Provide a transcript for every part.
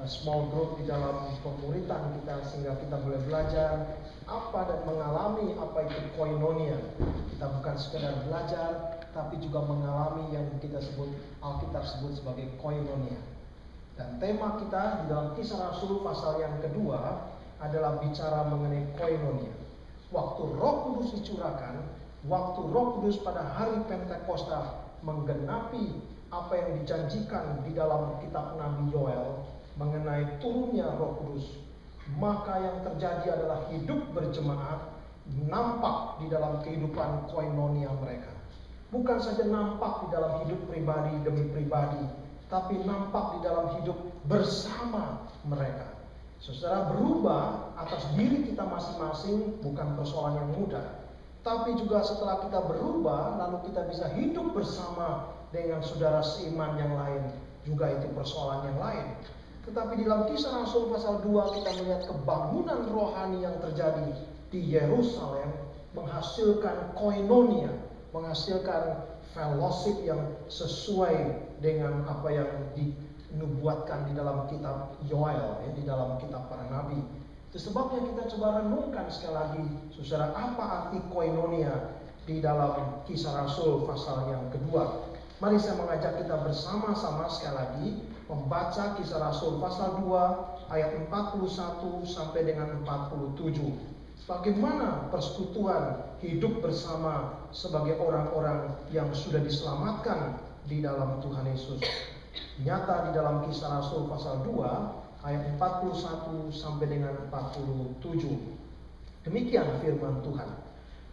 small group di dalam pemuritan kita, sehingga kita boleh belajar apa dan mengalami apa itu koinonia. Kita bukan sekedar belajar, tapi juga mengalami yang kita sebut, Alkitab sebut sebagai koinonia. Dan tema kita di dalam Kisah Rasul pasal yang kedua adalah bicara mengenai koinonia. Waktu Roh Kudus dicurahkan, waktu Roh Kudus pada hari Pentakosta menggenapi apa yang dijanjikan di dalam kitab Nabi Yoel mengenai turunnya Roh Kudus, maka yang terjadi adalah hidup berjemaat nampak di dalam kehidupan koinonia mereka. Bukan saja nampak di dalam hidup pribadi demi pribadi, tapi nampak di dalam hidup bersama mereka. Saudara, berubah atas diri kita masing-masing bukan persoalan yang mudah, tapi juga setelah kita berubah, lalu kita bisa hidup bersama dengan saudara seiman yang lain, juga itu persoalan yang lain. Tetapi di dalam Kisah Rasul pasal 2 kita melihat kebangunan rohani yang terjadi di Yerusalem menghasilkan koinonia, menghasilkan fellowship yang sesuai dengan apa yang dinubuatkan di dalam kitab Yoel, di dalam kitab para nabi. Itu sebabnya kita coba renungkan sekali lagi, saudara, apa arti koinonia di dalam Kisah Rasul pasal yang kedua. Mari saya mengajak kita bersama-sama sekali lagi membaca Kisah Rasul pasal 2 ayat 41 sampai dengan 47. Bagaimana persekutuan hidup bersama sebagai orang-orang yang sudah diselamatkan di dalam Tuhan Yesus. Nyata di dalam Kisah Rasul pasal 2 ayat 41 sampai dengan 47. Demikian firman Tuhan.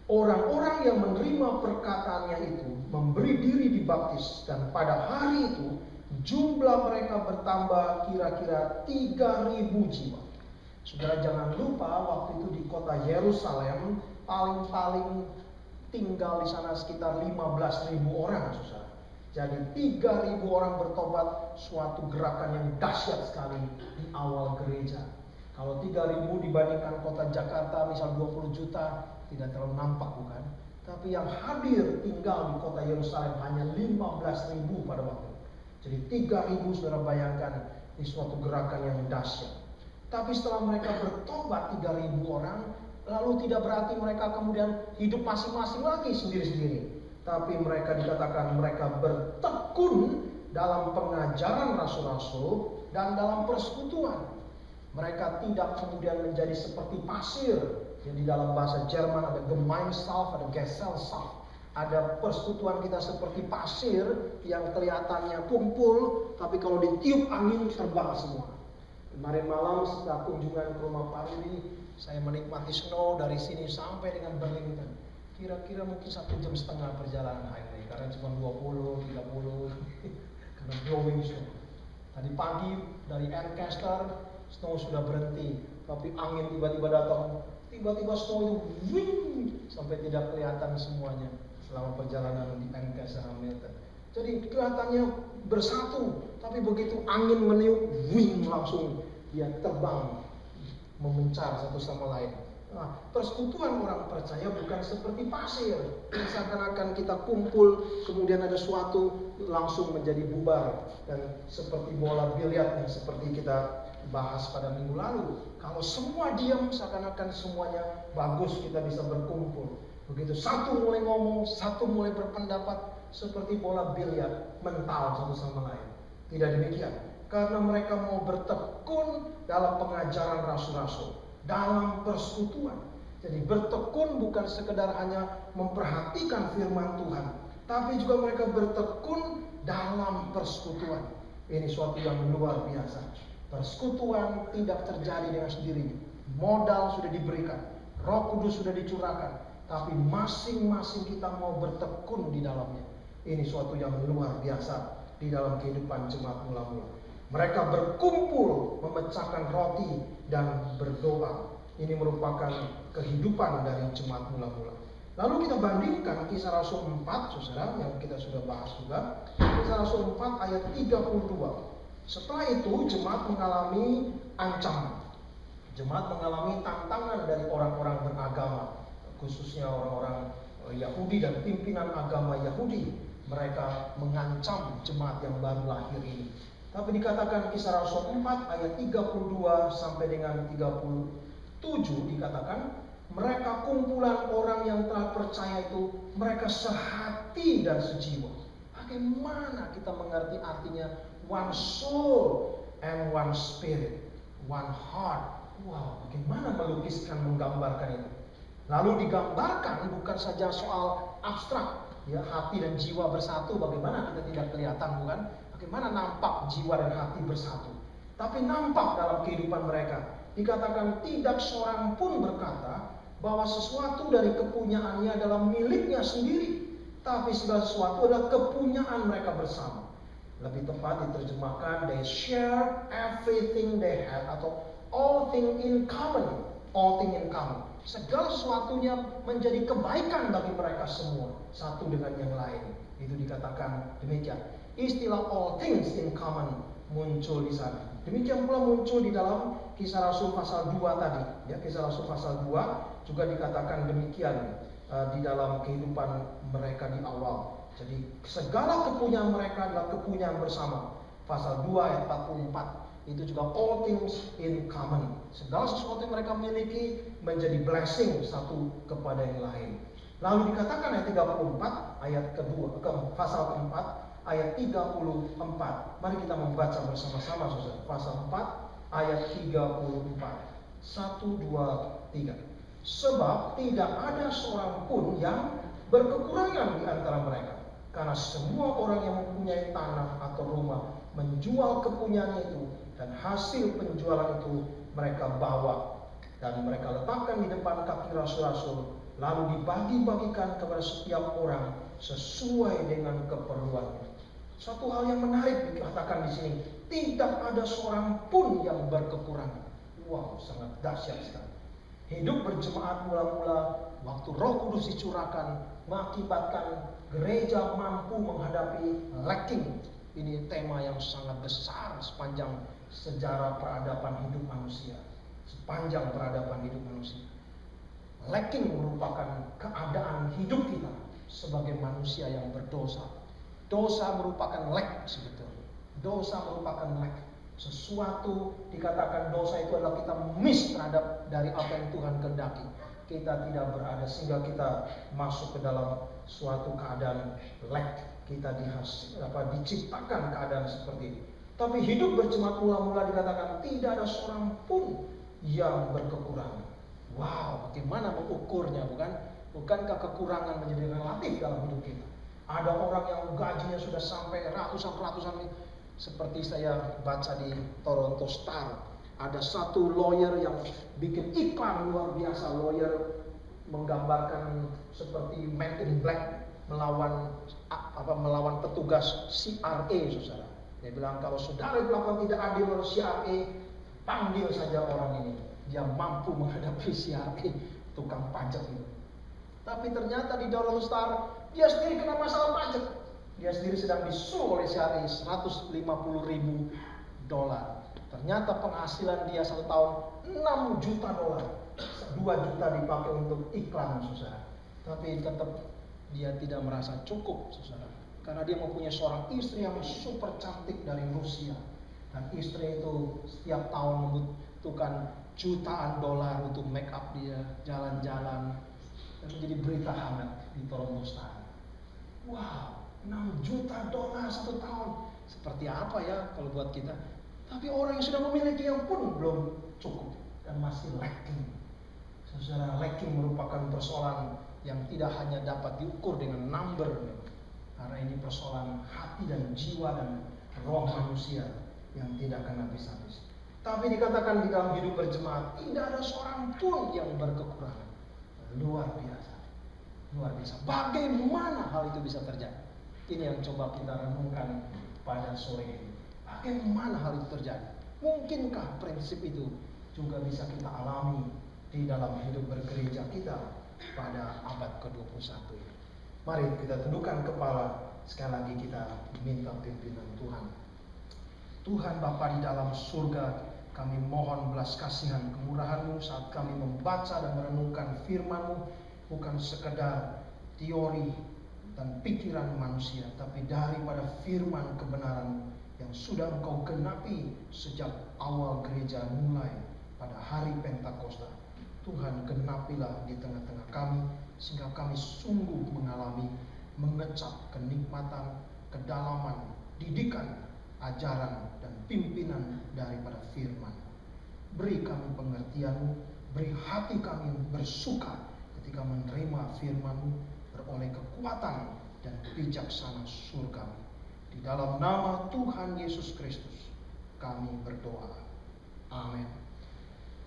Orang-orang yang menerima perkataannya itu memberi diri dibaptis, dan pada hari itu jumlah mereka bertambah kira-kira 3.000 jiwa. Saudara, jangan lupa waktu itu di kota Yerusalem paling-paling tinggal di sana sekitar 15.000 orang, saudara. Jadi 3.000 orang bertobat, suatu gerakan yang dahsyat sekali di awal gereja. Kalau 3.000 dibandingkan kota Jakarta misal 20 juta, tidak terlalu nampak, bukan? Tapi yang hadir tinggal di kota Yerusalem hanya 15.000 pada waktu. Jadi 3.000, saudara bayangkan, di suatu gerakan yang dahsyat. Tapi setelah mereka bertobat 3.000 orang, lalu tidak berarti mereka kemudian hidup masing-masing lagi sendiri-sendiri. Tapi mereka dikatakan mereka bertekun dalam pengajaran rasul-rasul dan dalam persekutuan. Mereka tidak kemudian menjadi seperti pasir. Yang di dalam bahasa Jerman ada Gemeinschaft, ada Gesellschaft. Ada persekutuan kita seperti pasir yang kelihatannya kumpul, tapi kalau ditiup angin terbang semua. Kemarin malam setelah kunjungan ke rumah Pak Rudi, saya menikmati snow dari sini sampai dengan Burlington. Kira-kira mungkin 1,5 jam perjalanan highway, karena cuma 20, 30 karena blowing snow. Tadi pagi dari Ancaster snow sudah berhenti, tapi angin tiba-tiba datang. Tiba-tiba snow itu wing sampai tidak kelihatan semuanya selama perjalanan di Ancaster Hamilton. Jadi kelihatannya bersatu, tapi begitu angin meniup, wing, langsung dia terbang memencar satu sama lain. Nah, persekutuan orang percaya bukan seperti pasir, seakan-akan kita kumpul kemudian ada suatu langsung menjadi bubar, dan seperti bola biliar yang seperti kita bahas pada minggu lalu. Kalau semua diam, seakan-akan semuanya bagus, kita bisa berkumpul. Begitu satu mulai ngomong, satu mulai berpendapat, seperti bola biliar mental satu sama lain. Tidak demikian, karena mereka mau bertekun dalam pengajaran rasul-rasul, dalam persekutuan. Jadi bertekun bukan sekedar hanya memperhatikan firman Tuhan, tapi juga mereka bertekun dalam persekutuan. Ini suatu yang luar biasa. Persekutuan tidak terjadi dengan sendirinya. Modal sudah diberikan, Roh Kudus sudah dicurahkan, tapi masing-masing kita mau bertekun di dalamnya. Ini suatu yang luar biasa di dalam kehidupan jemaat mula-mula. Mereka berkumpul memecahkan roti dan berdoa. Ini merupakan kehidupan dari jemaat mula-mula. Lalu kita bandingkan Kisah Rasul 4, saudara, yang kita sudah bahas juga. Kisah Rasul 4 ayat 32. Setelah itu jemaat mengalami ancaman. Jemaat mengalami tantangan dari orang-orang beragama, khususnya orang-orang Yahudi dan pimpinan agama Yahudi. Mereka mengancam jemaat yang baru lahir ini. Tapi dikatakan Kisah Rasul 4 ayat 32 sampai dengan 37 dikatakan mereka kumpulan orang yang telah percaya itu, mereka sehati dan sejiwa. Bagaimana kita mengerti artinya one soul and one spirit, one heart? Wow, bagaimana melukiskan, menggambarkan itu? Lalu digambarkan bukan saja soal abstrak, ya, hati dan jiwa bersatu. Bagaimana kita tidak kelihatan, bukan? Bagaimana nampak jiwa dan hati bersatu? Tapi nampak dalam kehidupan mereka. Dikatakan tidak seorang pun berkata bahwa sesuatu dari kepunyaannya adalah miliknya sendiri, tapi segala sesuatu adalah kepunyaan mereka bersama. Lebih tepat diterjemahkan they share everything they have, atau all thing in common. All thing in common. Segala sesuatunya menjadi kebaikan bagi mereka semua, satu dengan yang lain. Itu dikatakan demikian. Istilah all things in common muncul di sana. Demikian pula muncul di dalam Kisah Rasul pasal 2 tadi, ya, Kisah Rasul pasal 2 juga dikatakan demikian di dalam kehidupan mereka di awal. Jadi segala kepunyaan mereka adalah kepunyaan bersama. Pasal 2 ayat 44 itu juga all things in common. Segala sesuatu yang mereka miliki menjadi blessing satu kepada yang lain. Lalu dikatakan ayat 34 ayat kedua, pasal keempat ayat 34. Mari kita membaca bersama-sama, saudara. Pasal 4 ayat 34. 1, 2, 3. Sebab tidak ada seorang pun yang berkekurangan di antara mereka, karena semua orang yang mempunyai tanah atau rumah menjual kepunyaannya itu, dan hasil penjualan itu mereka bawa dan mereka letakkan di depan kaki rasul-rasul, lalu dibagi-bagikan kepada setiap orang sesuai dengan keperluannya. Satu hal yang menarik dikatakan di sini, tidak ada seorang pun yang berkekurangan. Wow, sangat dahsyat sekali. Hidup berjemaat mula-mula waktu Roh Kudus dicurahkan mengakibatkan gereja mampu menghadapi lacking. Ini tema yang sangat besar sepanjang sejarah peradaban hidup manusia. Sepanjang peradaban hidup manusia. Lacking merupakan keadaan hidup kita sebagai manusia yang berdosa. Dosa merupakan lack sebetulnya. Dosa merupakan lack. Sesuatu dikatakan dosa itu adalah kita miss terhadap dari apa yang Tuhan kehendaki. Kita tidak berada sehingga kita masuk ke dalam suatu keadaan lack. Kita diciptakan keadaan seperti ini. Tapi hidup berjemaat mula-mula dikatakan tidak ada seorang pun yang berkekurangan. Wow, bagaimana mengukurnya, bukan? Bukankah kekurangan menjadi relatif dalam hidup kita? Ada orang yang gajinya sudah sampai ratusan. Seperti saya baca di Toronto Star, ada satu lawyer yang bikin iklan luar biasa. Lawyer menggambarkan seperti Man in Black melawan petugas CRA, saudara. Dia bilang kalau saudara melakukan tidak adil CRA, panggil saja orang ini. Dia mampu menghadapi CRA, tukang pajak itu. Tapi ternyata di Toronto Star dia sendiri kena masalah pajak. Dia sendiri sedang disuruh oleh CRA $150,000. Ternyata penghasilan dia satu tahun $6 juta. 2 juta dipakai untuk iklan, saudara. Tapi tetap dia tidak merasa cukup, saudara. Karena dia mempunyai seorang istri yang super cantik dari Rusia. Dan istri itu setiap tahun membutuhkan jutaan dolar untuk make up dia, jalan-jalan. Dan menjadi berita hangat di Toronto Star. Wow, $6 juta satu tahun. Seperti apa ya kalau buat kita? Tapi orang yang sudah memiliki yang pun belum cukup dan masih lacking. Saudara, lacking merupakan persoalan yang tidak hanya dapat diukur dengan number, karena ini persoalan hati dan jiwa dan roh manusia yang tidak akan habis-habis. Tapi dikatakan di dalam hidup berjemaat tidak ada seorang pun yang berkekurangan. Luar biasa. Luar biasa. Bagaimana hal itu bisa terjadi? Ini yang coba kita renungkan pada sore ini. Bagaimana hal itu terjadi? Mungkinkah prinsip itu juga bisa kita alami di dalam hidup bergereja kita pada abad ke-21 ini? Mari kita tundukkan kepala. Sekali lagi kita minta pimpinan Tuhan. Tuhan Bapa di dalam surga, kami mohon belas kasihan kemurahan-Mu saat kami membaca dan merenungkan firman-Mu. Bukan sekedar teori dan pikiran manusia, tapi daripada firman kebenaran yang yang sudah Engkau genapi sejak awal gereja mulai pada hari Pentakosta. Tuhan, genapilah di tengah-tengah kami, sehingga kami sungguh mengalami, mengecap kenikmatan, kedalaman, didikan, ajaran, dan pimpinan daripada firman. Beri kami pengertian-Mu, beri hati kami bersuka ketika menerima firman-Mu, beroleh kekuatan dan bijaksana surgawi. Di dalam nama Tuhan Yesus Kristus kami berdoa. Amin.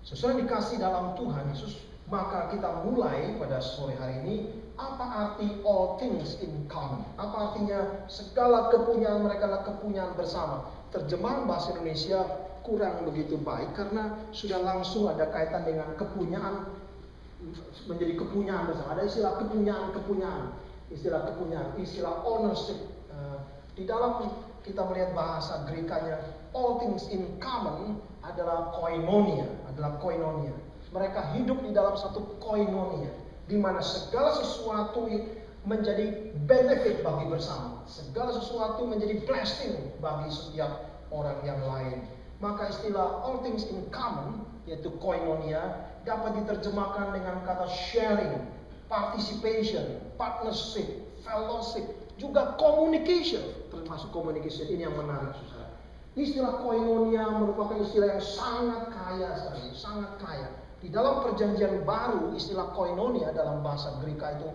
Sesuai dikasih dalam Tuhan Yesus, maka kita mulai pada sore hari ini. Apa arti all things in common? Apa artinya segala kepunyaan mereka adalah kepunyaan bersama? Terjemahan bahasa Indonesia kurang begitu baik karena sudah langsung ada kaitan dengan kepunyaan, menjadi kepunyaan bersama. Ada istilah kepunyaan, istilah ownership. Di dalam kita melihat bahasa Grekanya, all things in common adalah koinonia. Mereka hidup di dalam satu koinonia, di mana segala sesuatu menjadi benefit bagi bersama. Segala sesuatu menjadi blessing bagi setiap orang yang lain. Maka istilah all things in common, yaitu koinonia, dapat diterjemahkan dengan kata sharing, participation, partnership, fellowship, juga communication. Termasuk communication ini yang menarik, saudara. Istilah koinonia merupakan istilah yang sangat kaya sekali, sangat kaya. Di dalam perjanjian baru, istilah koinonia dalam bahasa Greka itu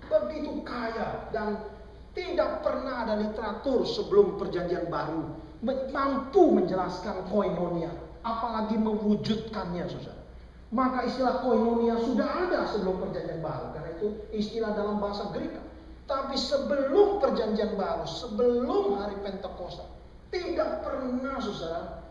begitu kaya, dan tidak pernah ada literatur sebelum perjanjian baru mampu menjelaskan koinonia, apalagi mewujudkannya, saudara. Maka istilah koinonia sudah ada sebelum perjanjian baru, karena itu istilah dalam bahasa Greka. Tapi sebelum perjanjian baru, sebelum hari Pentakosta, tidak pernah, saudara,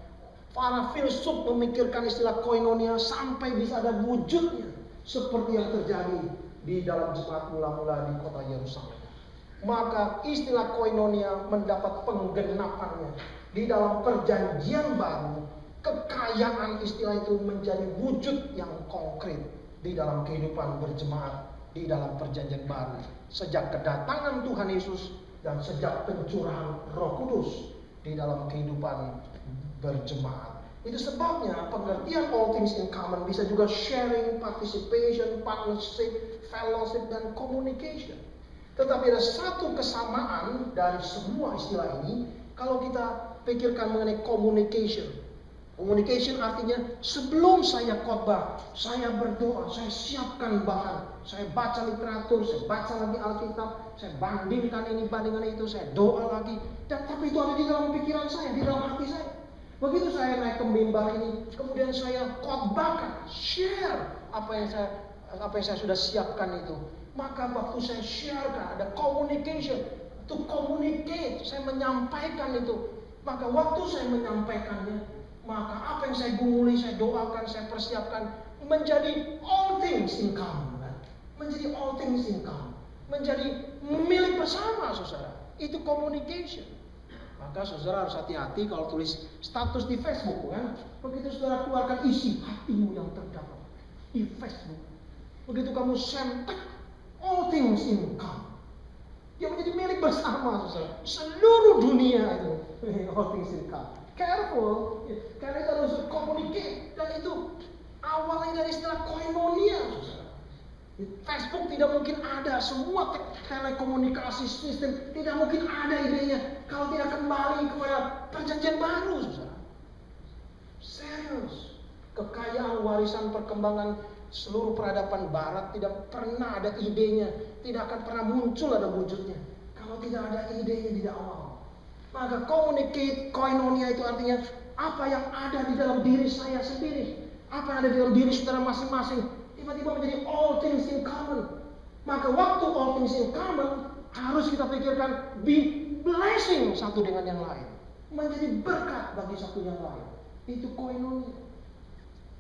para filsuf memikirkan istilah koinonia sampai bisa ada wujudnya, seperti yang terjadi di dalam jemaat mula-mula di kota Yerusalem. Maka istilah koinonia mendapat penggenapannya di dalam perjanjian baru. Kekayaan istilah itu menjadi wujud yang konkret di dalam kehidupan berjemaat di dalam perjanjian baru, sejak kedatangan Tuhan Yesus dan sejak pencurahan Roh Kudus di dalam kehidupan berjemaat. Itu sebabnya pengertian all things in common bisa juga sharing, participation, partnership, fellowship, dan communication. Tetapi ada satu kesamaan dari semua istilah ini kalau kita pikirkan mengenai communication. Communication artinya sebelum saya khotbah, saya berdoa, saya siapkan bahan, saya baca literatur, saya baca lagi Alkitab, saya bandingkan ini bandingkan itu, saya doa lagi, dan tapi itu ada di dalam pikiran saya, di dalam hati saya. Begitu saya naik ke mimbar ini, kemudian saya khotbahkan, share apa yang saya sudah siapkan itu. Maka waktu saya sharekan, ada communication, to communicate, saya menyampaikan itu. Maka waktu saya menyampaikannya, maka apa yang saya gumuli, saya doakan, saya persiapkan, menjadi all things in common. Menjadi all things in common. Menjadi milik bersama, saudara. Itu communication. Maka saudara harus hati-hati kalau tulis status di Facebook, kan? Begitu saudara keluarkan isi hatimu yang terdapat di Facebook. Begitu kamu sentek all things in common. Yang menjadi milik bersama, saudara. Seluruh dunia itu all things in common. Careful, karena itu harus communicate, dan itu awalnya dari istilah koinonia, saudara. Facebook tidak mungkin ada, semua telekomunikasi sistem tidak mungkin ada idenya kalau tidak kembali kepada perjanjian baru, saudara. Serius, kekayaan warisan perkembangan seluruh peradaban barat tidak pernah ada idenya, tidak akan pernah muncul ada wujudnya kalau tidak ada idenya di awal. Maka communicate, koinonia itu artinya apa yang ada di dalam diri saya sendiri, apa yang ada di dalam diri saudara masing-masing, tiba-tiba menjadi all things in common. Maka waktu all things in common, harus kita pikirkan be blessing satu dengan yang lain, menjadi berkat bagi satu yang lain. Itu koinonia.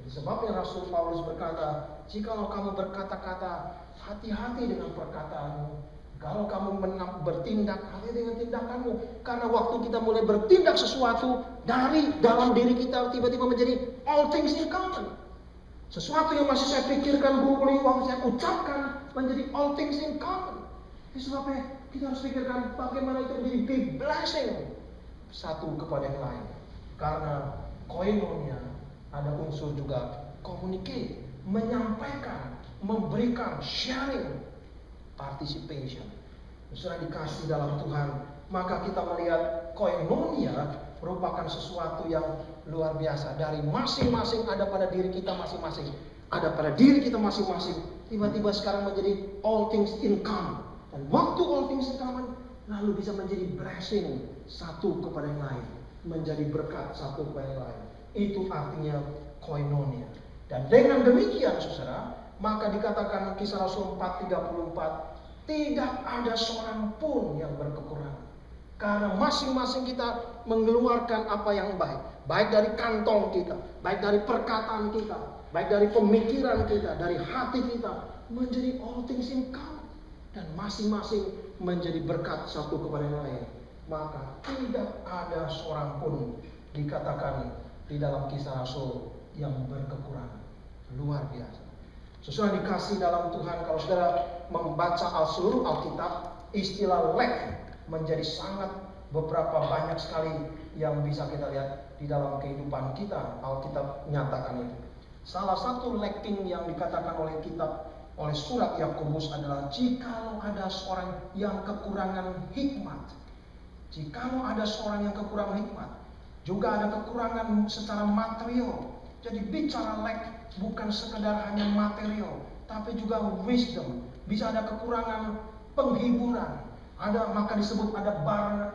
Jadi sebabnya Rasul Paulus berkata, jikalau kamu berkata-kata, hati-hati dengan perkataanmu. Kalau kamu bertindak, hati dengan tindakanmu. Karena waktu kita mulai bertindak sesuatu, dari dalam diri kita tiba-tiba menjadi all things in common. Sesuatu yang masih saya pikirkan, gumuli, waktu saya ucapkan, menjadi all things in common. Itu sebabnya kita harus pikirkan bagaimana itu menjadi big blessing satu kepada yang lain. Karena koinonia ada unsur juga communicate, menyampaikan, memberikan, sharing, participation. Saudara dikasih dalam Tuhan, maka kita melihat koinonia merupakan sesuatu yang luar biasa. Dari masing-masing ada pada diri kita masing-masing. Ada pada diri kita masing-masing. Tiba-tiba sekarang menjadi all things in common. Dan waktu all things in common, lalu bisa menjadi blessing satu kepada yang lain. Menjadi berkat satu kepada yang lain. Itu artinya koinonia. Dan dengan demikian saudara, maka dikatakan Kisah Rasul 4:34, tidak ada seorang pun yang berkekurangan. Karena masing-masing kita mengeluarkan apa yang baik. Baik dari kantong kita, baik dari perkataan kita, baik dari pemikiran kita, dari hati kita, menjadi all things in common. Dan masing-masing menjadi berkat satu kepada yang lain. Maka tidak ada seorang pun dikatakan di dalam Kisah Rasul yang berkekurangan. Luar biasa. Saudara dikasih dalam Tuhan, kalau saudara membaca seluruh Alkitab, istilah lack menjadi sangat beberapa banyak sekali yang bisa kita lihat di dalam kehidupan kita. Alkitab nyatakan itu. Salah satu lacking yang dikatakan oleh surat Yakobus adalah jikalau ada seorang yang kekurangan hikmat. Jikalau ada seorang yang kekurangan hikmat, juga ada kekurangan secara material. Jadi bicara lack bukan sekedar hanya material, tapi juga wisdom. Bisa ada kekurangan penghiburan. Maka disebut ada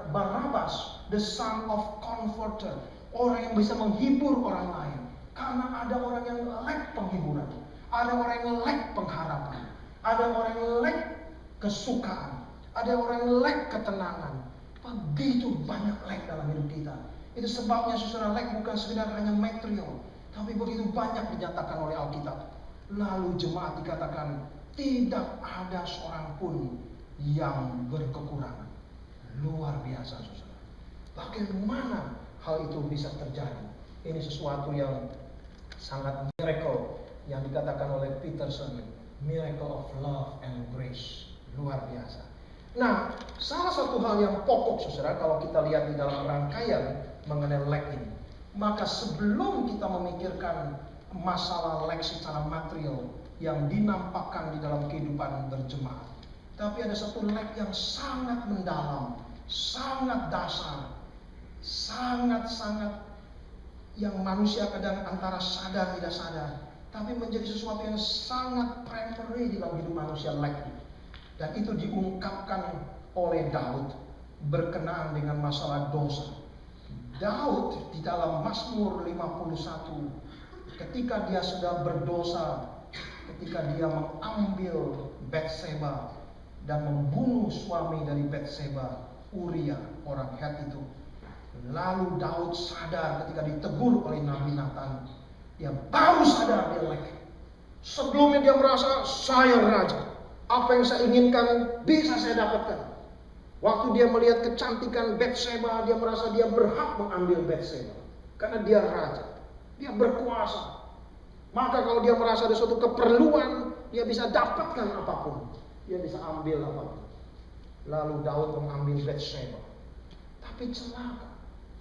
Barnabas, the son of comforter, orang yang bisa menghibur orang lain. Karena ada orang yang lack penghiburan, ada orang yang lack pengharapan, ada orang yang lack kesukaan, ada orang yang lack ketenangan. Begitu banyak lack dalam hidup kita. Itu sebabnya saudara, lack bukan sekedar hanya material, tapi begitu banyak dinyatakan oleh Alkitab. Lalu jemaat dikatakan tidak ada seorang pun yang berkekurangan. Luar biasa saudara. Bagaimana hal itu bisa terjadi? Ini sesuatu yang sangat miracle yang dikatakan oleh Peterson, miracle of love and grace. Luar biasa. Nah, salah satu hal yang pokok saudara, kalau kita lihat di dalam rangkaian mengenai lack ini, maka sebelum kita memikirkan masalah lack secara material yang dinampakkan di dalam kehidupan berjemaat, tapi ada satu lack yang sangat mendalam, sangat dasar, sangat-sangat yang manusia kadang antara sadar tidak sadar, tapi menjadi sesuatu yang sangat primary di dalam hidup manusia, lack. Dan itu diungkapkan oleh Daud berkenaan dengan masalah dosa. Daud di dalam Mazmur 51, ketika dia sudah berdosa, ketika dia mengambil Batseba dan membunuh suami dari Batseba, Uria, orang Het itu. Lalu Daud sadar ketika ditegur oleh Nabi Nathan, dia baru sadar dia lack. Sebelumnya dia merasa saya raja, apa yang saya inginkan bisa saya dapatkan. Waktu dia melihat kecantikan Batseba, dia merasa dia berhak mengambil Batseba karena dia raja, dia berkuasa. Maka kalau dia merasa ada suatu keperluan, dia bisa dapatkan apapun, dia bisa ambil apapun. Lalu Daud mengambil Batseba. Tapi celaka,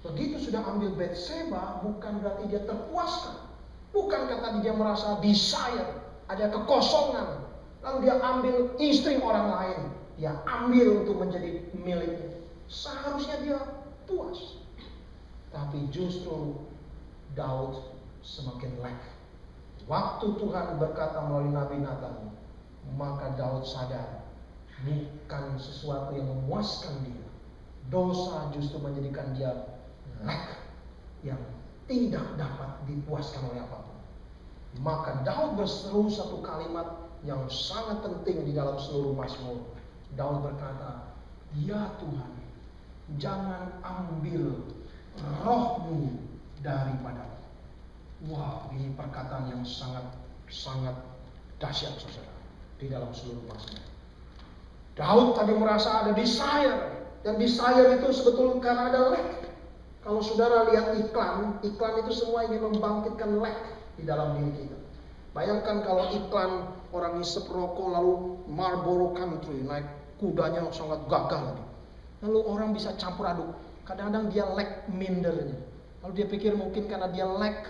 begitu sudah ambil Batseba, bukan berarti dia terpuaskan. Bukan kata dia merasa desire, ada kekosongan, lalu dia ambil istri orang lain, dia ambil untuk menjadi miliknya. Seharusnya dia puas, tapi justru Daud semakin lack. Waktu Tuhan berkata melalui Nabi Nathan, maka Daud sadar bukan sesuatu yang memuaskan dia. Dosa justru menjadikan dia lack, yang tidak dapat dipuaskan oleh apapun. Maka Daud berseru satu kalimat yang sangat penting di dalam seluruh Mazmur. Daud berkata, ya Tuhan, jangan ambil roh-Mu daripadaku. Wah, ini perkataan yang sangat dahsyat saudara di dalam seluruh Mazmur. Daud tadi merasa ada desire, dan desire itu sebetulnya karena ada lack. Kalau saudara lihat iklan itu semua ingin membangkitkan lack di dalam diri kita. Bayangkan kalau iklan orang ngisep rokok lalu Marlboro Country, naik kudanya sangat gagah lagi. Lalu orang bisa campur aduk, Kadang-kadang dia lack mindernya. Lalu dia pikir mungkin karena dia lack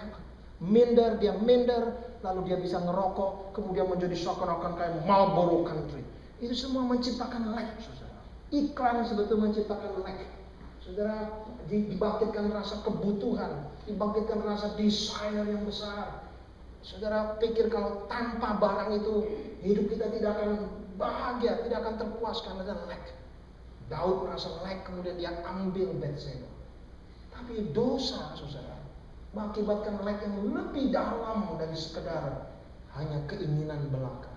minder, dia minder, lalu dia bisa ngerokok, kemudian menjadi seakan-akan kayak Marlboro Country. Itu semua menciptakan lack, saudara. Iklan sebetulnya menciptakan lack. Saudara, dibangkitkan rasa kebutuhan, dibangkitkan rasa desire yang besar. Saudara pikir kalau tanpa barang itu hidup kita tidak akan bahagia, tidak akan terpuaskan, ada lack. Daud merasa lack, kemudian dia ambil Bathsheba. Tapi dosa, saudara, mengakibatkan lack yang lebih dalam dari sekedar hanya keinginan belaka.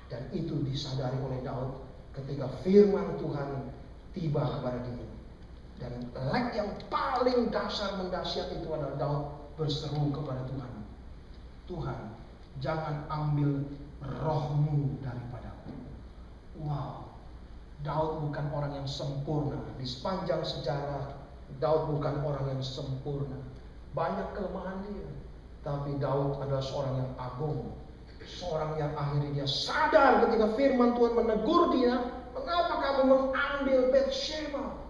Dan itu disadari oleh Daud ketika firman Tuhan tiba kepada dia. Dan lack yang paling dasar mendahsyat itu adalah Daud berseru kepada Tuhan. Tuhan, jangan ambil rohmu daripadaku. Wow, Daud bukan orang yang sempurna. Di sepanjang sejarah, Daud bukan orang yang sempurna. Banyak kelemahan dia. Tapi Daud adalah seorang yang agung. Seorang yang akhirnya dia sadar ketika firman Tuhan menegur dia, mengapa kamu mengambil Bathsheba?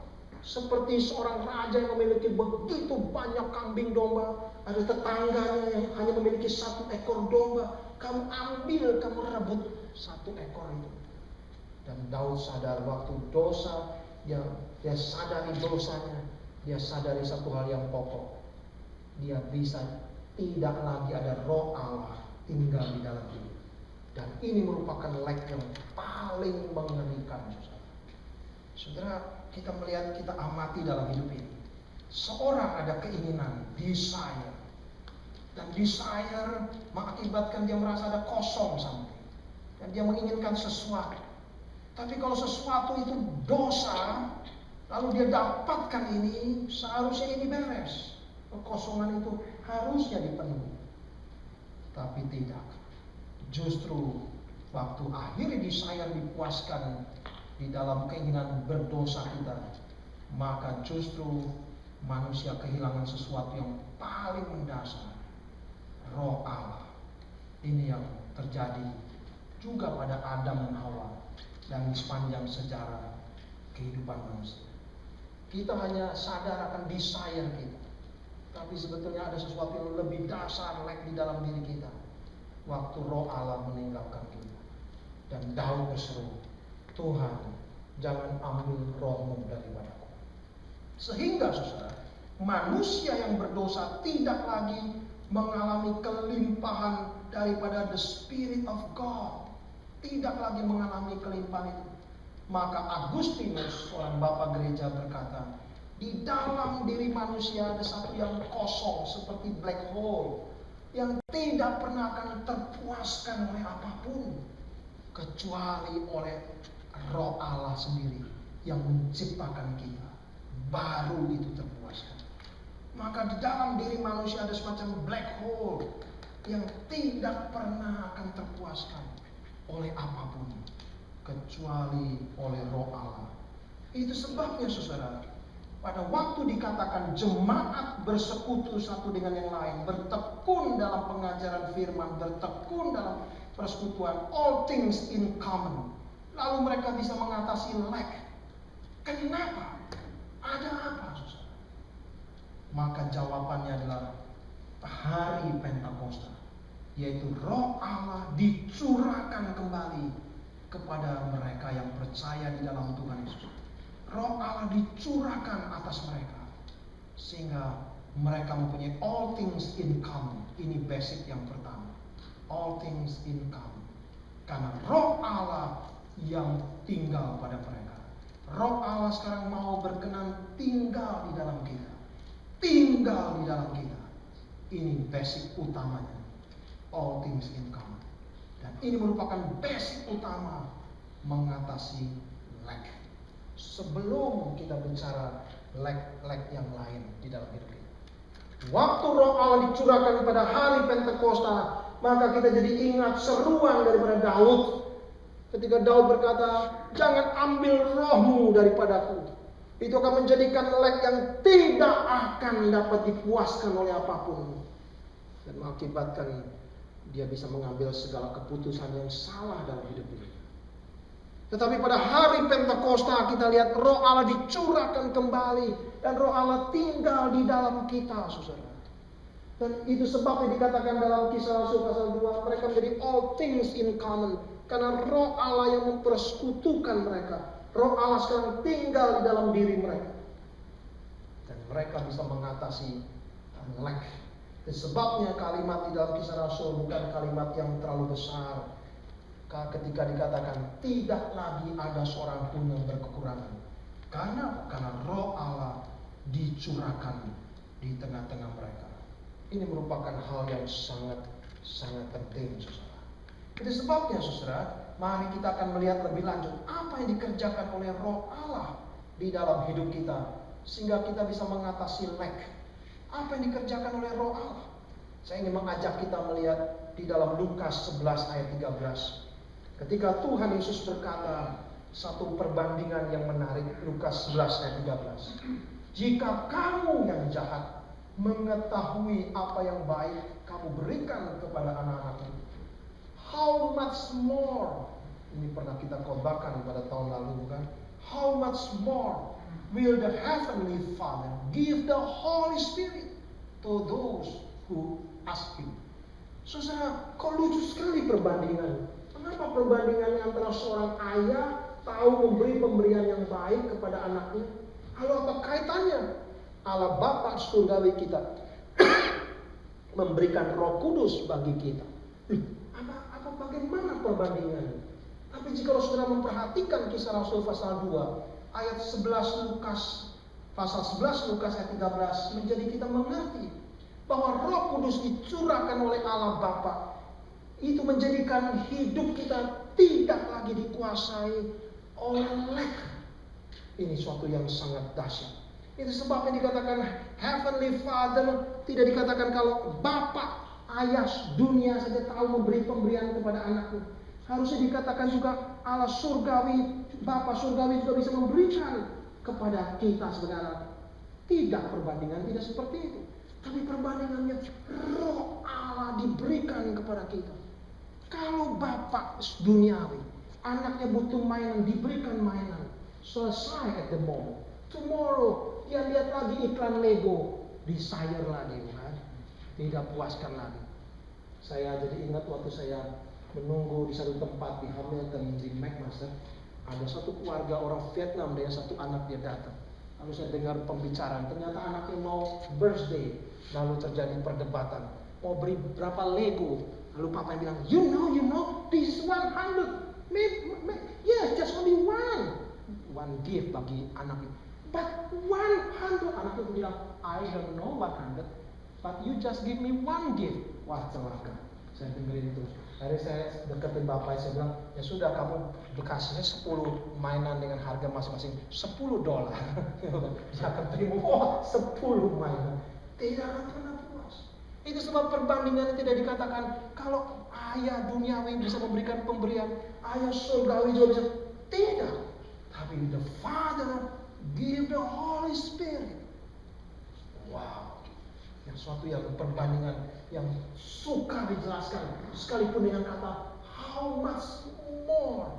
Seperti seorang raja yang memiliki begitu banyak kambing domba, ada tetangganya yang hanya memiliki 1 ekor domba, kamu ambil, kamu rebut 1 ekor itu. Dan Daud sadar waktu dosa, dia sadari dosanya, dia sadari satu hal yang pokok. Dia bisa tidak lagi ada roh Allah tinggal di dalam diri. Dan ini merupakan lack yang paling mengerikan. Saudara, kita melihat, kita amati dalam hidup ini. Seorang ada keinginan, desire. Dan desire mengakibatkan dia merasa ada kosong something. Dan dia menginginkan sesuatu. Tapi kalau sesuatu itu dosa, lalu dia dapatkan ini, seharusnya ini beres. Kekosongan itu harusnya dipenuhi. Tapi tidak. Justru waktu akhirnya desire dipuaskan di dalam keinginan berdosa kita, maka justru manusia kehilangan sesuatu yang paling mendasar, roh Allah. Ini yang terjadi juga pada Adam dan Hawa dan di sepanjang sejarah kehidupan manusia. Kita hanya sadar akan desire kita, tapi sebetulnya ada sesuatu yang lebih dasar lack di dalam diri kita waktu roh Allah meninggalkan kita. Dan Daud berseru, Tuhan, jangan ambil rohmu daripadaku. Sehingga saudara, manusia yang berdosa tidak lagi mengalami kelimpahan daripada the Spirit of God. Tidak lagi mengalami kelimpahan itu. Maka Agustinus, seorang bapak gereja, berkata, di dalam diri manusia ada satu yang kosong seperti black hole, yang tidak pernah akan terpuaskan oleh apapun kecuali oleh roh Allah sendiri yang menciptakan kita. Baru itu terpuaskan. Maka di dalam diri manusia ada semacam black hole yang tidak pernah akan terpuaskan oleh apapun kecuali oleh roh Allah. Itu sebabnya saudara, pada waktu dikatakan jemaat bersekutu satu dengan yang lain, bertekun dalam pengajaran firman, bertekun dalam persekutuan, all things in common, lalu mereka bisa mengatasi lack. Kenapa? Ada apa, saudara? Maka jawabannya adalah hari Pentakosta, yaitu roh Allah dicurahkan kembali kepada mereka yang percaya di dalam Tuhan Yesus. Roh Allah dicurahkan atas mereka sehingga mereka mempunyai all things in common. Ini basic yang pertama, all things in common, karena roh Allah yang tinggal pada mereka. Roh Allah sekarang mau berkenan tinggal di dalam kita, tinggal di dalam kita. Ini basic utamanya, all things in common. Dan ini merupakan basic utama mengatasi lack. Sebelum kita bicara lack yang lain di dalam hidup kita, waktu roh Allah dicurahkan pada hari Pentakosta, maka kita jadi ingat seruan daripada Daud. Ketika Daud berkata, jangan ambil rohmu daripadaku. Itu akan menjadikan lack yang tidak akan dapat dipuaskan oleh apapun. Dan mengakibatkan dia bisa mengambil segala keputusan yang salah dalam hidup ini. Tetapi pada hari Pentakosta kita lihat roh Allah dicurahkan kembali Dan Roh Allah tinggal di dalam kita, saudara. Dan itu sebabnya dikatakan dalam Kisah Rasul pasal 2, mereka menjadi all things in common. Karena Roh Allah yang mempersekutukan mereka. Roh Allah sekarang tinggal di dalam diri mereka. Dan mereka bisa mengatasi lack. Dan sebabnya kalimat di dalam Kisah Rasul bukan kalimat yang terlalu besar. Ketika dikatakan tidak lagi ada seorang pun yang berkekurangan. Karena Roh Allah dicurahkan di tengah-tengah mereka. Ini merupakan hal yang sangat penting, saudara. Itu sebabnya, saudara, mari kita akan melihat lebih lanjut apa yang dikerjakan oleh Roh Allah di dalam hidup kita, sehingga kita bisa mengatasi lack. Apa yang dikerjakan oleh Roh Allah? Saya ingin mengajak kita melihat di dalam Lukas 11 ayat 13. Ketika Tuhan Yesus berkata satu perbandingan yang menarik, Lukas 11 ayat 13. Jika kamu yang jahat mengetahui apa yang baik kamu berikan kepada anak-anakmu, how much more, ini pernah kita khotbahkan pada tahun lalu, bukan? How much more will the Heavenly Father give the Holy Spirit to those who ask Him? Saudara, kok lucu sekali perbandingan. Kenapa perbandingannya antara seorang ayah tahu memberi pemberian yang baik kepada anaknya? Lalu apa kaitannya? Allah Bapa surgawi kita memberikan Roh Kudus bagi kita. Bagaimana perbandingannya? Tapi jika saudara memperhatikan Kisah Rasul pasal 2 ayat 11 Lukas, pasal 11 Lukas ayat 13, menjadi kita mengerti bahwa Roh Kudus dicurahkan oleh Allah Bapa. Itu menjadikan hidup kita tidak lagi dikuasai oleh lack. Ini suatu yang sangat dahsyat. Itu sebabnya dikatakan Heavenly Father, tidak dikatakan kalau Bapa, Ayah dunia saja tahu memberi pemberian kepada anaknya. Harusnya dikatakan juga Allah surgawi, Bapa surgawi juga bisa memberikan kepada kita sebagai anak. Tidak, perbandingan tidak seperti itu. Tapi perbandingannya Roh Allah diberikan kepada kita. Kalau Bapa duniawi, anaknya butuh mainan, diberikan mainan. Selesai at the moment. Tomorrow dia lihat lagi iklan Lego, desire lagi, bukan? Tidak puaskan lagi. Saya jadi ingat waktu saya menunggu di satu tempat di Hamilton di McMaster, ada satu keluarga orang Vietnam, dia satu anak dia datang. Lalu saya dengar pembicaraan, ternyata anaknya mau birthday, lalu terjadi perdebatan, mau beri berapa Lego. Lalu papa bilang, you know, this is 100. Yes, just only one gift bagi anak itu. But 100, anak itu bilang, I don't know 100, but you just give me one gift. Wah, celaka. Saya dengerin itu. Akhirnya saya deketin bapak, saya bilang, ya sudah, kamu bekasnya 10 mainan dengan harga masing-masing $10. Dia akan terima, wah, 10 mainan. Tidak akan pernah puas. Itu sebab perbandingan tidak dikatakan kalau ayah duniawi bisa memberikan pemberian, ayah surgawi juga bisa. Tidak. Tapi the Father give the Holy Spirit. Wow. Yang suatu yang perbandingan yang suka dijelaskan, sekalipun dengan kata how much more,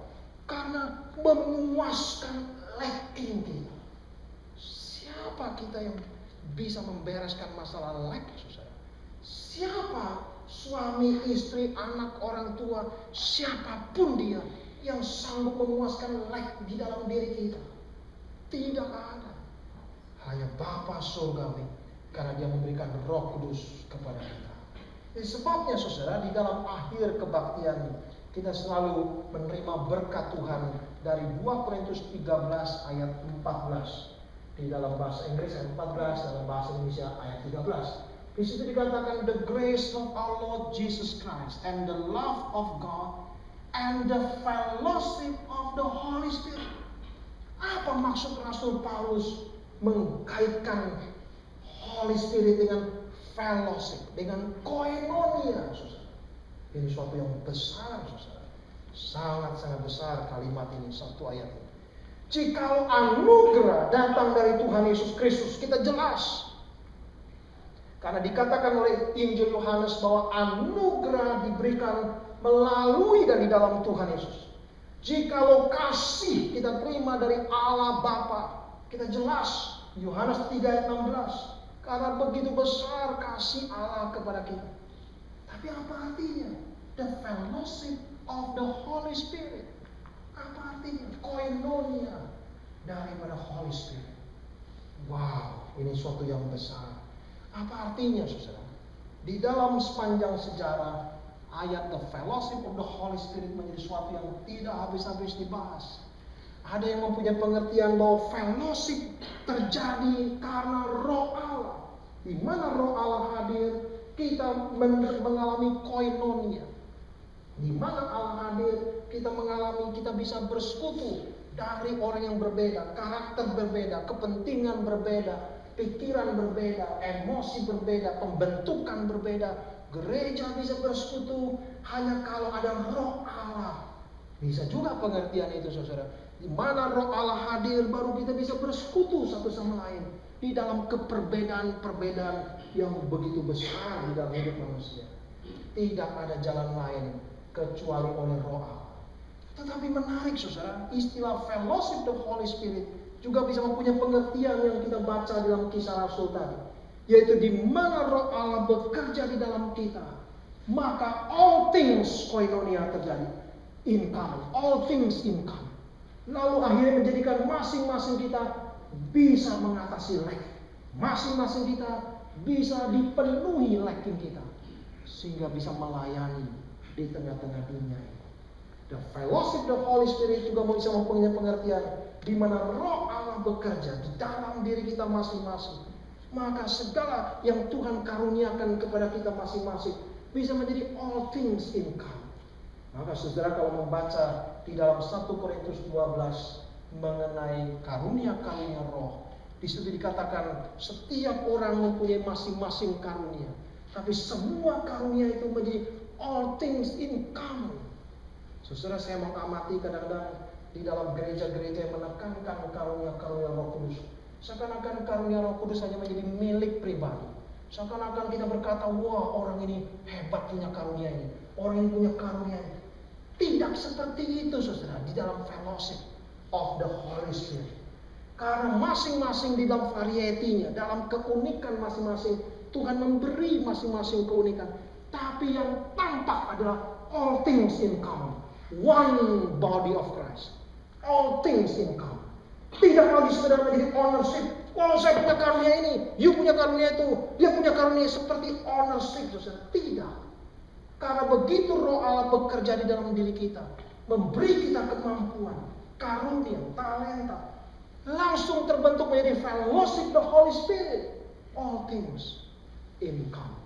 karena memuaskan lacking kita. Siapa kita yang bisa membereskan masalah lack, saudara? Siapa suami, istri, anak, orang tua, siapapun dia yang sanggup memuaskan lack di dalam diri kita? Tidak ada. Hanya Bapa surgawi, karena dia memberikan Roh Kudus kepada kita. Jadi sebabnya saudara, di dalam akhir kebaktian kita selalu menerima berkat Tuhan dari 2 Korintus 13 ayat 14. Di dalam bahasa Inggris ayat 14, dalam bahasa Indonesia ayat 13. Di situ dikatakan the grace of our Lord Jesus Christ and the love of God and the fellowship of the Holy Spirit. Apa maksud Rasul Paulus mengkaitkan Holy Spirit dengan fellowship, dengan koinonia, saudara? Ini suatu yang besar, saudara. Sangat-sangat besar kalimat ini, satu ayat ini. Jikalau anugerah datang dari Tuhan Yesus Kristus, kita jelas. Karena dikatakan oleh Injil Yohanes bahwa anugerah diberikan melalui dan di dalam Tuhan Yesus. Jikalau kasih kita terima dari Allah Bapa, kita jelas Yohanes 3 ayat 16. Karena begitu besar kasih Allah kepada kita. Tapi apa artinya? The fellowship of the Holy Spirit. Apa artinya? Koinonia daripada Holy Spirit. Wow, ini suatu yang besar. Apa artinya, saudara? Di dalam sepanjang sejarah, ayat the fellowship of the Holy Spirit menjadi suatu yang tidak habis-habis dibahas. Ada yang mempunyai pengertian bahwa fellowship terjadi karena Roh Allah. Di mana Roh Allah hadir, kita mengalami koinonia. Di mana Allah hadir, kita bisa bersekutu dari orang yang berbeda, karakter berbeda, kepentingan berbeda, pikiran berbeda, emosi berbeda, pembentukan berbeda. Gereja bisa bersekutu hanya kalau ada Roh Allah. Bisa juga pengertian itu, saudara. Di mana Roh Allah hadir, baru kita bisa bersekutu satu sama lain di dalam perbedaan-perbedaan yang begitu besar di dalam hidup manusia. Tidak ada jalan lain kecuali oleh Roh Allah. Tetapi menarik, saudara, istilah fellowship the Holy Spirit juga bisa mempunyai pengertian yang kita baca dalam Kisah Rasul tadi, yaitu di mana Roh Allah bekerja di dalam kita, maka all things koinonia terjadi, in common, all things in common. Lalu akhirnya menjadikan masing-masing kita bisa mengatasi lack, masing-masing kita bisa dipenuhi lacking kita, sehingga bisa melayani di tengah-tengah dunia ini. The fellowship the Holy Spirit juga bisa mempunyai pengertian di mana Roh Allah bekerja di dalam diri kita masing-masing. Maka segala yang Tuhan karuniakan kepada kita masing-masing bisa menjadi all things in common. Maka saudara kalau membaca di dalam 1 Korintus 12 mengenai karunia-karunia Roh, di situ dikatakan setiap orang mempunyai masing-masing karunia, tapi semua karunia itu menjadi all things in common. Saudara, saya mengamati kadang-kadang di dalam gereja-gereja yang menekankan karunia-karunia Roh Kudus, seakan-akan karunia Roh Kudus hanya menjadi milik pribadi. Seakan-akan kita berkata, wah, orang ini hebat punya karunia ini, orang ini punya karunia ini. Tidak seperti itu, saudara, di dalam fellowship of the Holy Spirit. Karena masing-masing di dalam varietinya, dalam keunikan masing-masing, Tuhan memberi masing-masing keunikan. Tapi yang tampak adalah all things in common. One body of Christ. All things in common. Tidak lagi sekedar menjadi ownership. Oh, saya punya karunia ini, you punya karunia itu, dia punya karunia, seperti ownership, saudara. Tidak. Karena begitu Roh Allah bekerja di dalam diri kita, memberi kita kemampuan, karunia, talenta, langsung terbentuk menjadi fellowship the Holy Spirit. All things in common.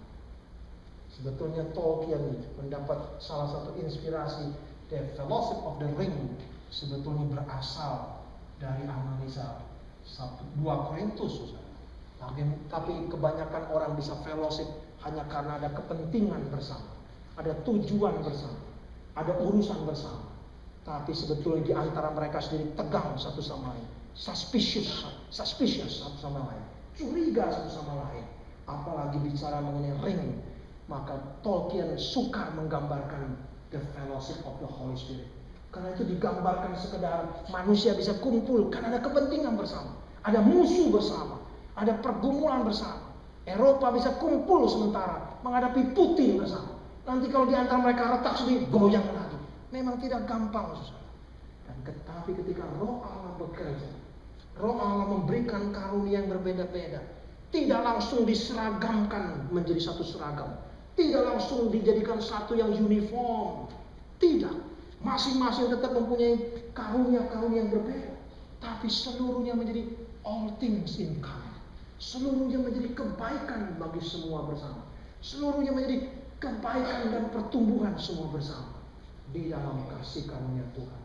Sebetulnya Tolkien mendapat salah satu inspirasi, the fellowship of the ring, sebetulnya berasal dari analisa 2 Korintus. Tapi kebanyakan orang bisa fellowship hanya karena ada kepentingan bersama, ada tujuan bersama, ada urusan bersama. Tapi sebetulnya di antara mereka sendiri tegang satu sama lain, suspicious satu sama lain, curiga satu sama lain. Apalagi bicara mengenai ring, maka Tolkien suka menggambarkan the fellowship of the Holy Spirit. Karena itu digambarkan sekedar manusia bisa kumpul karena ada kepentingan bersama, ada musuh bersama, ada pergumulan bersama. Eropa bisa kumpul sementara menghadapi Putin bersama. Nanti kalau di antara mereka retak sendiri, goyang lagi. Memang tidak gampang, saudara. Tetapi ketika Roh Allah bekerja, Roh Allah memberikan karunia yang berbeda-beda, tidak langsung diseragamkan menjadi satu seragam, tidak langsung dijadikan satu yang uniform. Tidak. Masing-masing tetap mempunyai karunia-karunia yang berbeda, tapi seluruhnya menjadi all things in common. Seluruhnya menjadi kebaikan bagi semua bersama. Seluruhnya menjadi kebaikan dan pertumbuhan semua bersama di dalam kasih karunia Tuhan.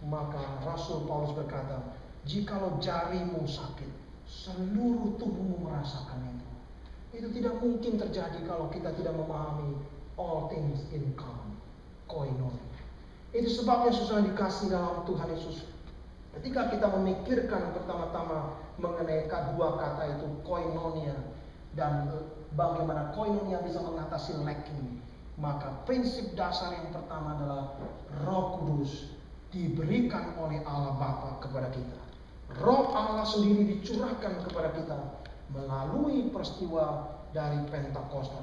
Maka Rasul Paulus berkata, jikalau jarimu sakit, seluruh tubuhmu merasakan itu. Itu tidak mungkin terjadi kalau kita tidak memahami all things in common, koinonia. Itu sebabnya susah dikasih dalam Tuhan Yesus. Ketika kita memikirkan pertama-tama mengenai dua kata itu, koinonia, dan bagaimana koinonia bisa mengatasi lacking, maka prinsip dasar yang pertama adalah Roh Kudus diberikan oleh Allah Bapa kepada kita. Roh Allah sendiri dicurahkan kepada kita melalui peristiwa dari Pentakosta.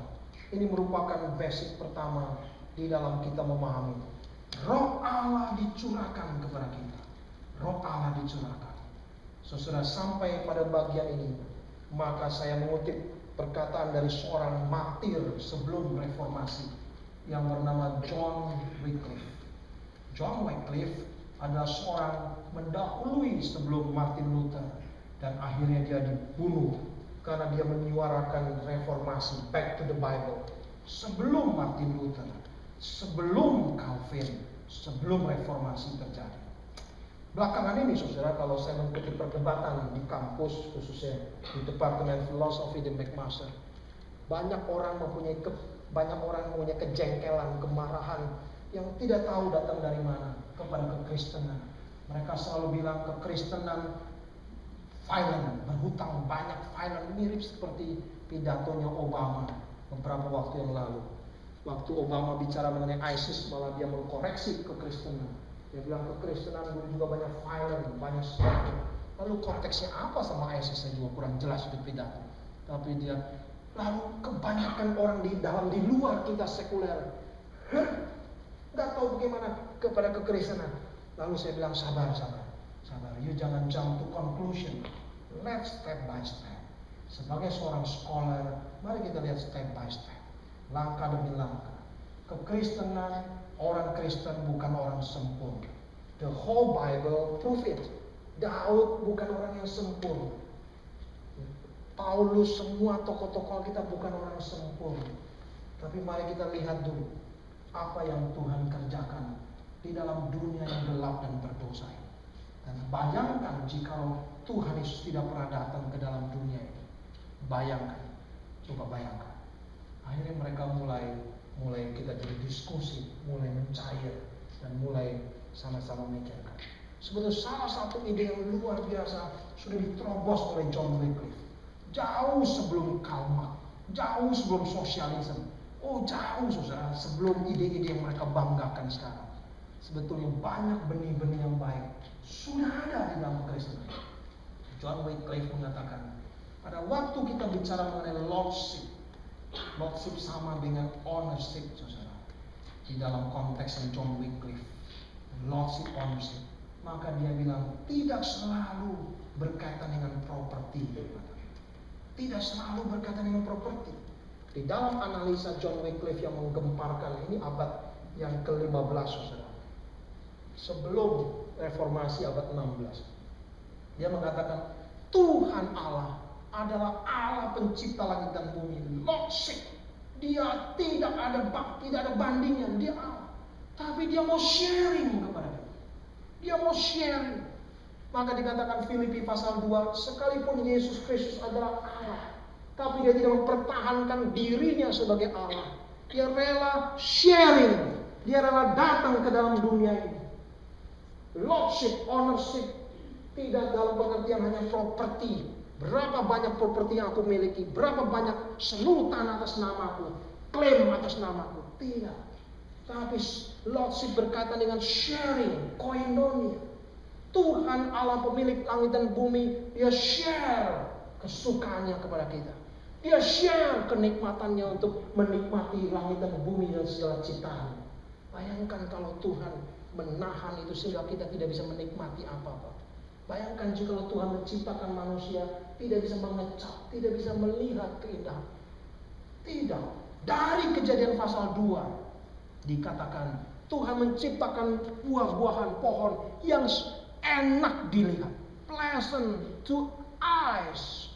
Ini merupakan basic pertama di dalam kita memahami. Roh Allah dicurahkan kepada kita. Roh Allah dicurahkan. Saudara, sampai pada bagian ini, maka saya mengutip perkataan dari seorang martir sebelum reformasi yang bernama John Wycliffe. John Wycliffe adalah seorang mendahului sebelum Martin Luther, dan akhirnya dia dibunuh karena dia menyuarakan reformasi, back to the Bible, sebelum Martin Luther, sebelum Calvin, sebelum reformasi terjadi. Belakangan ini saudara, kalau saya mengikuti perdebatan di kampus, khususnya di Departemen Filosofi di McMaster, banyak orang mempunyai kejengkelan, kemarahan yang tidak tahu datang dari mana kepada kekristenan. Mereka selalu bilang kekristenan violent, berhutang banyak, violent, mirip seperti pidatonya Obama beberapa waktu yang lalu. Waktu Obama bicara mengenai ISIS, malah dia mengkoreksi kekristenan. Dia bilang kekristenan dulu juga banyak violent, banyak sesuatu. Lalu konteksnya apa sama ISIS? Saya juga kurang jelas itu pidato. Tapi dia, lalu kebanyakan orang di luar kita sekuler, nggak tahu bagaimana kepada kekristenan. Lalu saya bilang sabar. You jangan jump to conclusion. Let's step by step. Sebagai seorang scholar, mari kita lihat step by step, langkah demi langkah. Kekristenan, orang Kristen bukan orang sempurna. The whole Bible prove it. Daud bukan orang yang sempurna. Paulus, semua tokoh-tokoh kita bukan orang sempurna. Tapi mari kita lihat dulu apa yang Tuhan kerjakan di dalam dunia yang gelap dan berdosa ini. Dan bayangkan jika Tuhan Yesus tidak pernah datang ke dalam dunia ini. Bayangkan, coba bayangkan. Akhirnya mereka mulai kita jadi diskusi, mulai mencair, dan mulai sama-sama memikirkan. Sebetulnya salah satu ide yang luar biasa sudah diterobos oleh John Wycliffe. Jauh sebelum Karl Marx, jauh sebelum sosialisme. Jauh saudara, sebelum ide-ide yang mereka banggakan sekarang. Sebetulnya banyak benih-benih yang baik sudah ada di dalam kekristenan. John Wycliffe mengatakan, pada waktu kita bicara mengenai lordship sama dengan ownership, saudara. Di dalam konteks yang John Wycliffe, lordship, ownership, maka dia bilang tidak selalu berkaitan dengan properti. Tidak selalu berkaitan dengan properti. Di dalam analisa John Wycliffe yang menggemparkan, ini abad yang ke-15 saudara, sebelum reformasi abad 16, dia mengatakan Tuhan Allah adalah Allah pencipta langit dan bumi, lordship. Dia tidak ada bandingnya, dia Allah. Tapi dia mau sharing kepada kita. Dia mau sharing. Maka dikatakan Filipi pasal 2, sekalipun Yesus Kristus adalah Allah, tapi dia tidak mempertahankan dirinya sebagai Allah. Dia rela sharing. Dia rela datang ke dalam dunia ini. Lordship, ownership, tidak dalam pengertian hanya properti. Berapa banyak properti yang aku miliki, berapa banyak seluruh tanah atas namaku, klaim atas namaku. Tidak. Tapi lordship berkaitan dengan sharing, koinonia. Tuhan Allah pemilik langit dan bumi, dia share kesukaannya kepada kita. Dia share kenikmatannya untuk menikmati langit dan bumi dan segala ciptaan. Bayangkan kalau Tuhan menahan itu sehingga kita tidak bisa menikmati apa-apa. Bayangkan jika Tuhan menciptakan manusia tidak bisa mengecap, tidak bisa melihat keindahan. Tidak. Dari Kejadian pasal 2 dikatakan Tuhan menciptakan buah-buahan pohon yang enak dilihat, pleasant to eyes,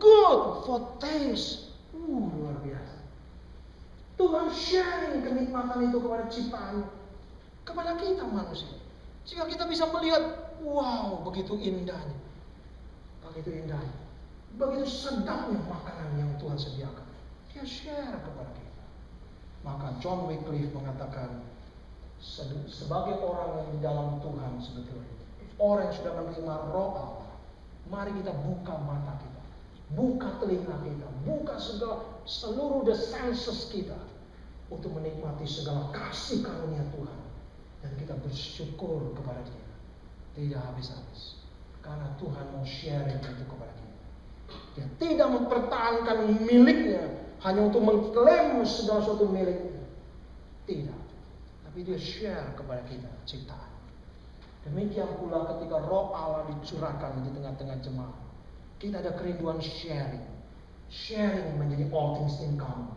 good for taste. Luar biasa. Tuhan sharing kenikmatan itu kepada ciptaan, kepada kita manusia. Jika kita bisa melihat, wow, begitu indahnya. Begitu indahnya. Begitu sedapnya makanan yang Tuhan sediakan. Dia share kepada kita. Maka John Wycliffe mengatakan, sebagai orang yang di dalam Tuhan sebetulnya, orang yang sudah menerima roh Allah, mari kita buka mata kita, buka telinga kita, buka seluruh the senses kita untuk menikmati segala kasih karunia Tuhan, dan kita bersyukur kepada Dia tidak habis-habis. Karena Tuhan mau sharing itu kepada kita. Dia tidak mempertahankan miliknya hanya untuk mengklaim segala sesuatu miliknya. Tidak. Tapi dia share kepada kita ciptaan. Demikian pula ketika Roh Allah dicurahkan di tengah-tengah jemaat, kita ada kerinduan sharing. Sharing menjadi all things in common.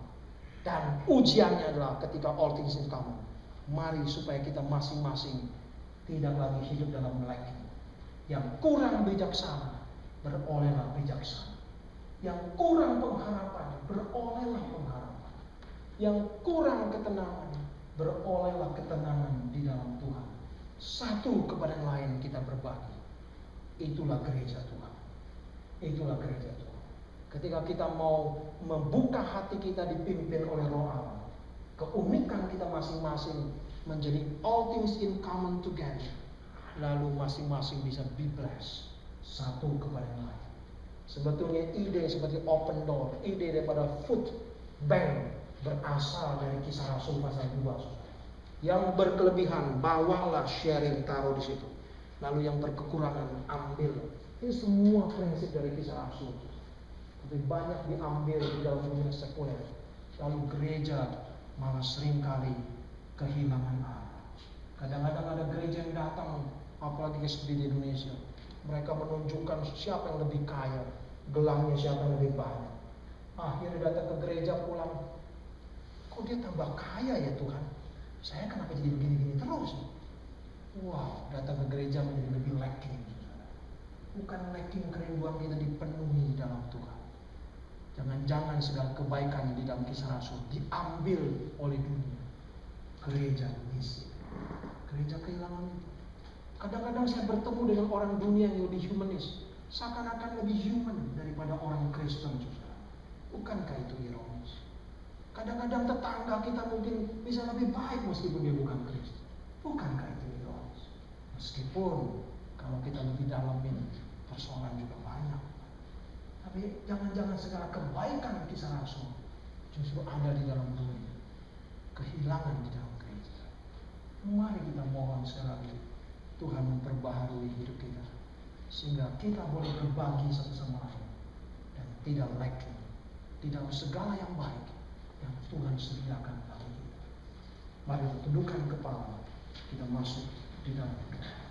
Dan ujiannya adalah ketika all things in common, mari supaya kita masing-masing tidak lagi hidup dalam lacking. Yang kurang bijaksana, berolehlah bijaksana. Yang kurang pengharapan, berolehlah pengharapan. Yang kurang ketenangan, berolehlah ketenangan di dalam Tuhan. Satu kepada yang lain kita berbagi. Itulah gereja Tuhan. Itulah gereja Tuhan. Ketika kita mau membuka hati kita dipimpin oleh Roh Allah, keunikan kita masing-masing menjadi all things in common together. Lalu masing-masing bisa be blessed satu kepada yang lain. Sebetulnya ide seperti open door, ide daripada food bank berasal dari Kisah Rasul pasal 2. Yang berkelebihan bawalah sharing, taruh di situ. Lalu yang berkekurangan ambil. Ini semua prinsip dari Kisah Rasul. Tapi banyak diambil di dalam dunia sekuler. Lalu gereja malah seringkali kehilangan arah. Kadang-kadang ada gereja yang datang, apalagi seperti di Indonesia, mereka menunjukkan siapa yang lebih kaya, gelangnya siapa yang lebih banyak. Akhirnya datang ke gereja pulang, kok dia tambah kaya ya Tuhan? Saya kenapa jadi begini-gini terus? Wow, datang ke gereja menjadi lebih lacking. Bukan lacking kerinduan kita dipenuhi dalam Tuhan. Jangan-jangan segala kebaikan di dalam Kisah Rasul diambil oleh dunia. Gereja miskin. Gereja kehilangan itu. Kadang-kadang saya bertemu dengan orang dunia yang lebih humanis, seakan-akan lebih human daripada orang Kristen juga. Bukankah itu ironis? Kadang-kadang tetangga kita mungkin bisa lebih baik meskipun dia bukan Kristen. Bukankah itu ironis? Meskipun kalau kita lebih dalamin, persoalan juga banyak. Tapi jangan-jangan segala kebaikan Kisah Rasul justru ada di dalam dunia, kehilangan di dalam gereja. Mari kita mohon sekali lagi Tuhan memperbaharui hidup kita, sehingga kita boleh berbagi satu sama lain dan tidak lacking di dalam segala yang baik yang Tuhan sediakan bagi kita. Mari tundukkan kepala, kita masuk di dalam doa.